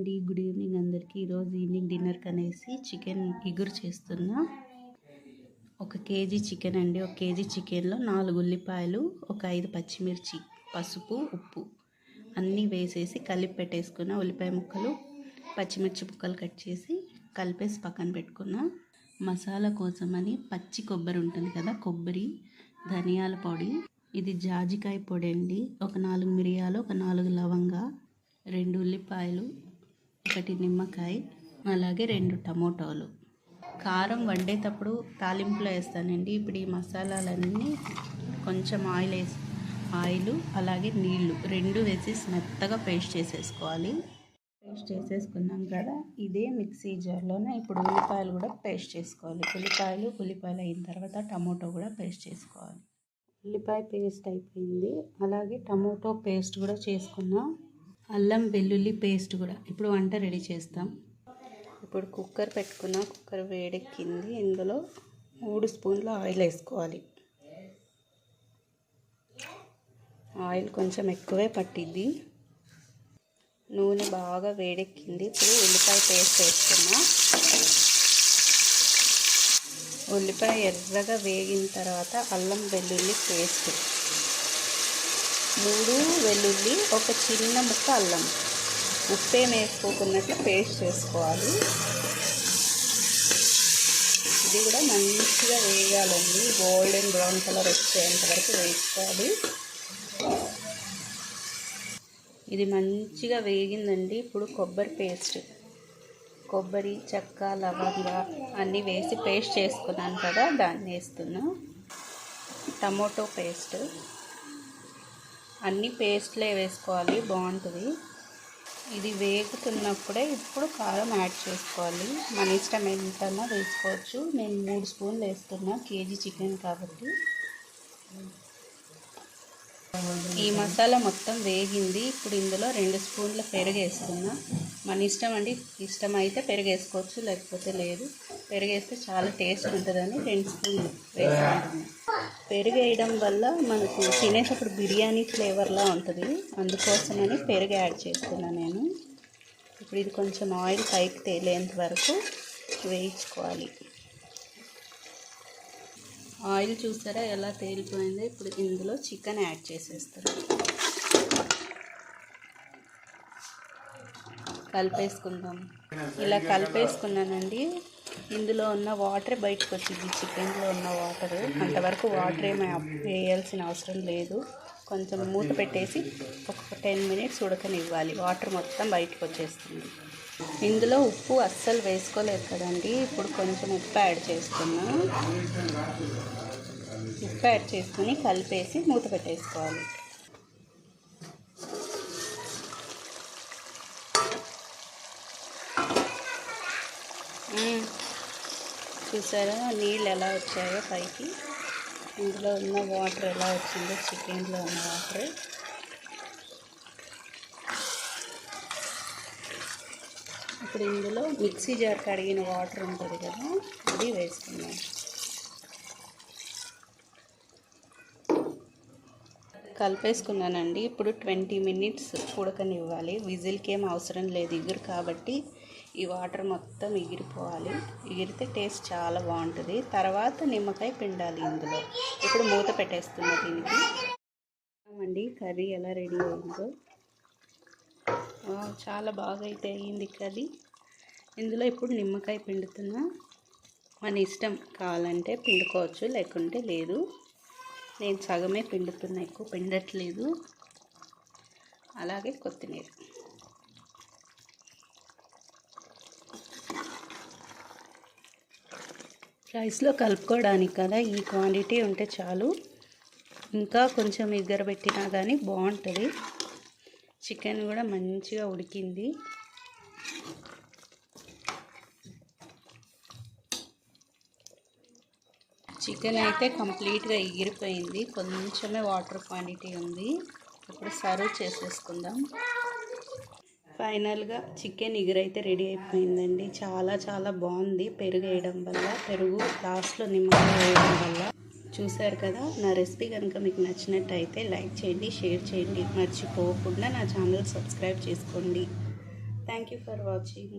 అండి, good evening అందరికీ. ఈరోజు ఈవినింగ్ డిన్నర్కి అనేసి చికెన్ ఇగురు చేస్తున్నా. 1 కేజీ చికెన్ అండి. 1 కేజీ చికెన్లో 4 ఉల్లిపాయలు, ఒక 5 పచ్చిమిర్చి, పసుపు, ఉప్పు అన్నీ వేసేసి కలిపి పెట్టేసుకున్న. ఉల్లిపాయ ముక్కలు, పచ్చిమిర్చి ముక్కలు కట్ చేసి కలిపేసి పక్కన పెట్టుకున్నా. మసాలా కోసమని పచ్చి కొబ్బరి ఉంటుంది కదా, కొబ్బరి, ధనియాల పొడి, ఇది జాజికాయ పొడి అండి, ఒక 4 మిరియాలు, ఒక 4 లవంగా, 2 ఉల్లిపాయలు, 1 నిమ్మకాయ, అలాగే 2 టమోటాలు. కారం వండేటప్పుడు తాలింపులో వేస్తానండి. ఇప్పుడు ఈ మసాలాలన్నీ కొంచెం ఆయిల్ అలాగే నీళ్లు 2 వేసి మెత్తగా పేస్ట్ చేసేసుకోవాలి. పేస్ట్ చేసేసుకున్నాం కదా, ఇదే మిక్సీ జార్లోనే ఇప్పుడు ఉల్లిపాయలు కూడా పేస్ట్ చేసుకోవాలి. ఉల్లిపాయలు అయిన తర్వాత టమోటో కూడా పేస్ట్ చేసుకోవాలి. ఉల్లిపాయ పేస్ట్ అయిపోయింది, అలాగే టమోటో పేస్ట్ కూడా చేసుకున్నాం. అల్లం వెల్లుల్లి పేస్ట్ కూడా. ఇప్పుడు వంట రెడీ చేస్తాం. ఇప్పుడు కుక్కర్ పెట్టుకున్నా, కుక్కర్ వేడెక్కింది. ఇందులో 3 స్పూన్ల ఆయిల్ వేసుకోవాలి. ఆయిల్ కొంచెం ఎక్కువే పట్టిద్ది. నూనె బాగా వేడెక్కింది. ఇప్పుడు ఉల్లిపాయ పేస్ట్ వేసుకున్నా. ఉల్లిపాయ ఎర్రగా వేగిన తర్వాత అల్లం వెల్లుల్లి పేస్ట్, 3 వెల్లుల్లి, ఒక చిన్న ముక్క అల్లం, ఉప్పేం వేసుకోకున్నట్లు పేస్ట్ చేసుకోవాలి. ఇది కూడా మంచిగా వేయాలండి. గోల్డెన్ బ్రౌన్ కలర్ వచ్చేంత వరకు వేసుకోవాలి. ఇది మంచిగా వేగిందండి. ఇప్పుడు కొబ్బరి పేస్ట్, కొబ్బరి, చెక్క, లవంగా అన్నీ వేసి పేస్ట్ చేసుకున్నాను కదా, దాన్ని వేస్తున్నా. టమోటో పేస్ట్, అన్ని పేస్ట్లే వేసుకోవాలి, బాగుంటుంది. ఇది వేగుతున్నప్పుడే ఇప్పుడు కారం యాడ్ చేసుకోవాలి. మన ఇష్టం ఎంతైనా వేసుకోవచ్చు. నేను 3 స్పూన్లు వేస్తున్నా, కేజీ చికెన్ కాబట్టి. ఈ మసాలా మొత్తం వేగింది. ఇప్పుడు ఇందులో 2 స్పూన్ల పెరుగు వేస్తున్నా. మన ఇష్టం అండి, ఇష్టమైతే పెరుగు వేసుకోవచ్చు, లేకపోతే లేదు. పెరుగు వేస్తే చాలా టేస్ట్ ఉంటుందని 2 స్పూన్లు వేసుకుంటున్నాను. పెరుగు వేయడం వల్ల మనకు తినేటప్పుడు బిర్యానీ ఫ్లేవర్లా ఉంటుంది, అందుకోసమని పెరుగు యాడ్ చేస్తున్నాను నేను. ఇప్పుడు ఇది కొంచెం ఆయిల్ పైకి తేలేంత వరకు వేయించుకోవాలి. ఆయిల్ చూసారా ఎలా తేలిపోయిందో. ఇప్పుడు ఇందులో చికెన్ యాడ్ చేసేస్తాను. కలిపేసుకుందాం. ఇలా కలిపేసుకున్నానండి. ఇందులో ఉన్న వాటర్ బయటకు వచ్చింది, చికెన్లో ఉన్న వాటర్. అంతవరకు వాటర్ ఏమీ వేయాల్సిన అవసరం లేదు. కొంచెం మూత పెట్టేసి ఒక 10 మినిట్స్ ఉడకనివ్వాలి. వాటర్ మొత్తం బయటకు వచ్చేస్తుంది. ఇందులో ఉప్పు అస్సలు వేసుకోలేదు కదండి, ఇప్పుడు కొంచెం ఉప్పు యాడ్ చేసుకున్నా. ఉప్పు యాడ్ చేసుకుని కలిపేసి మూత పెట్టేసుకోవాలి. చూసారా నీళ్ళు ఎలా వచ్చాయో పైకి. ఇందులో ఉన్న వాటర్ ఎలా వచ్చిందో, చికెన్లో ఉన్న వాటర్. ఇప్పుడు ఇందులో మిక్సీ జార్ కడిగిన వాటర్ ఉంటుంది కదా, అది వేసుకున్నాం. కలిపేసుకున్నానండి. ఇప్పుడు 20 మినిట్స్ ఉడకనివ్వాలి. విజిల్కి ఏం అవసరం లేదు, ఇగురు కాబట్టి. ఈ వాటర్ మొత్తం ఎగిరిపోవాలి. ఎగిరితే టేస్ట్ చాలా బాగుంటుంది. తర్వాత నిమ్మకాయ పిండాలి ఇందులో. ఇప్పుడు మూత పెట్టేస్తున్నా దీనికి. అండి కర్రీ ఎలా రెడీ అయిందో, చాలా బాగా అయితే అయ్యింది కర్రీ. ఇందులో ఇప్పుడు నిమ్మకాయ పిండుతున్నా. మన ఇష్టం, కావాలంటే పిండుకోవచ్చు, లేకుంటే లేదు. నేను సగమే పిండుతున్నా, ఎక్కువ పిండట్లేదు. అలాగే కొత్తిమీర. రైస్లో కలుపుకోవడానికి కదా, ఈ క్వాంటిటీ ఉంటే చాలు. ఇంకా కొంచెం ఎగరబెట్టినా కానీ బాగుంటుంది. చికెన్ కూడా మంచిగా ఉడికింది. చికెన్ అయితే కంప్లీట్గా ఎగిరిపోయింది, కొంచెమే వాటర్ క్వాంటిటీ ఉంది. ఇప్పుడు సర్వ్ చేసేసుకుందాం. ఫైనల్గా చికెన్ ఎగురైతే రెడీ అయిపోయిందండి. చాలా చాలా బాగుంది. పెరుగు వేయడం వల్ల, పెరుగు లాస్ట్లో నిమ్మకాయ వేయడం వల్ల. చూశారు కదా, నా రెసిపీ కనుక మీకు నచ్చినట్టయితే లైక్ చేయండి, షేర్ చేయండి. మర్చిపోకుండా నా ఛానల్ సబ్స్క్రైబ్ చేసుకోండి. Thank you for watching.